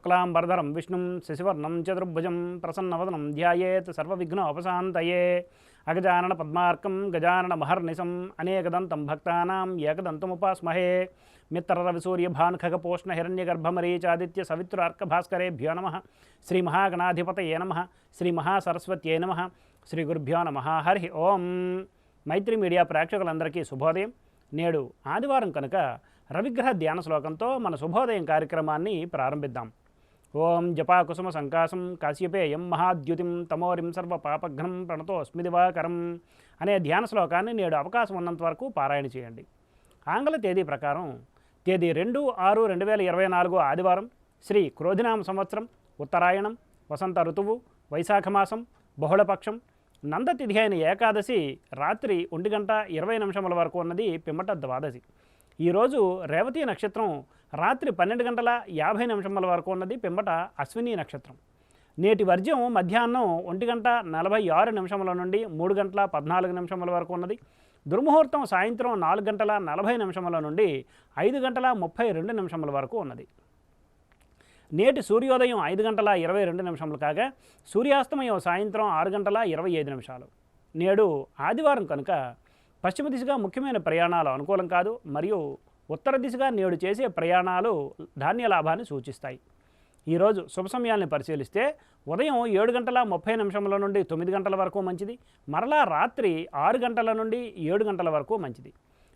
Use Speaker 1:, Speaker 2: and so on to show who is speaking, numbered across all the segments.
Speaker 1: శుక్లాంబరధరం విష్ణుం శశివర్ణం చతుర్భుజం ప్రసన్నవదనం ధ్యాయేత్ సర్వవిఘ్నోపశాంతయే అగజానన పద్మార్కం గజానన మహర్నిశం అనేకదంతం భక్తానాం ఏకదంతముపాస్మహే మిత్రరవిసూర్యభానుఖగపోష్ణ హిరణ్యగర్భమరీచాదిత్య సవిత్రార్కభాస్కరేభ్యో నమః శ్రీ మహాగణాధిపతయే నమః శ్రీ మహాసరస్వత్యై నమః శ్రీ గురుభ్యో నమః హరి ఓం. మైత్రి మీడియా ప్రేక్షకులందరికీ శుభోదయం. నేడు ఆదివారం కనుక రవిగ్రహ ధ్యాన శ్లోకంతో మన శుభోదయం కార్యక్రమాన్ని ప్రారంభిద్దాం. ఓం జపాకుసుమ సంకాసం కాశ్యపేయం మహాద్యుతిం తమోరిం సర్వ పాపఘ్నం ప్రణతోస్మి దివాకరం అనే ధ్యాన శ్లోకాన్ని నేడు అవకాశం ఉన్నంత వరకు పారాయణ చేయండి. ఆంగ్ల తేదీ ప్రకారం తేదీ 2/6/2024 ఆదివారం, శ్రీ క్రోధినామ సంవత్సరం, ఉత్తరాయణం, వసంత ఋతువు, వైశాఖ మాసం, బహుళపక్షం, నందతిథి అయిన ఏకాదశి రాత్రి 1:20 వరకు ఉన్నది పిమ్మట ద్వాదశి. ఈరోజు రేవతి నక్షత్రం రాత్రి 12:50 వరకు ఉన్నది పిమ్మట అశ్విని నక్షత్రం. నేటి వర్జ్యం మధ్యాహ్నం 1:46 నుండి 3:14 వరకు ఉన్నది. దుర్ముహూర్తం సాయంత్రం 4:40 నుండి 5:32 వరకు ఉన్నది. నేటి సూర్యోదయం 5:22 కాగా సూర్యాస్తమయం సాయంత్రం 6:25. నేడు ఆదివారం కనుక పశ్చిమ దిశగా ముఖ్యమైన ప్రయాణాలు అనుకూలం కాదు. మరియు ఉత్తర దిశగా నేడు చేసే ప్రయాణాలు ధాన్య లాభాన్ని సూచిస్తాయి. ఈరోజు శుభ సమయాల్ని పరిశీలిస్తే ఉదయం 7:30 నుండి 9 వరకు మంచిది. మరలా రాత్రి 6 నుండి 7 వరకు మంచిది.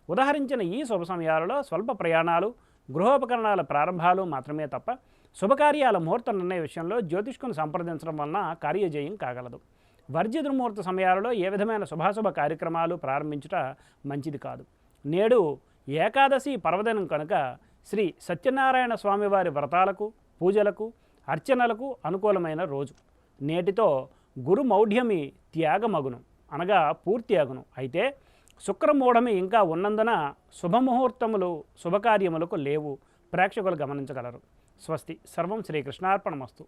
Speaker 1: ఉదాహరించిన ఈ శుభ సమయాలలో స్వల్ప ప్రయాణాలు, గృహోపకరణాల ప్రారంభాలు మాత్రమే తప్ప శుభకార్యాల ముహూర్త నిర్ణయ విషయంలో జ్యోతిష్కుని సంప్రదించడం వలన కార్యజయం కాగలదు. వర్జ్య దుర్ముహూర్త సమయాలలో ఏ విధమైన శుభాశుభ కార్యక్రమాలు ప్రారంభించుట మంచిది కాదు. నేడు ఏకాదశి పర్వదినం కనుక శ్రీ సత్యనారాయణ స్వామివారి వ్రతాలకు, పూజలకు, అర్చనలకు అనుకూలమైన రోజు. నేటితో గురుమౌఢ్యమి త్యాగమగును అనగా పూర్తి అగును. అయితే శుక్రమూఢమి ఇంకా ఉన్నందున శుభముహూర్తములు, శుభకార్యములకు లేవు. ప్రేక్షకులు గమనించగలరు. స్వస్తి. సర్వం శ్రీకృష్ణార్పణమస్తు.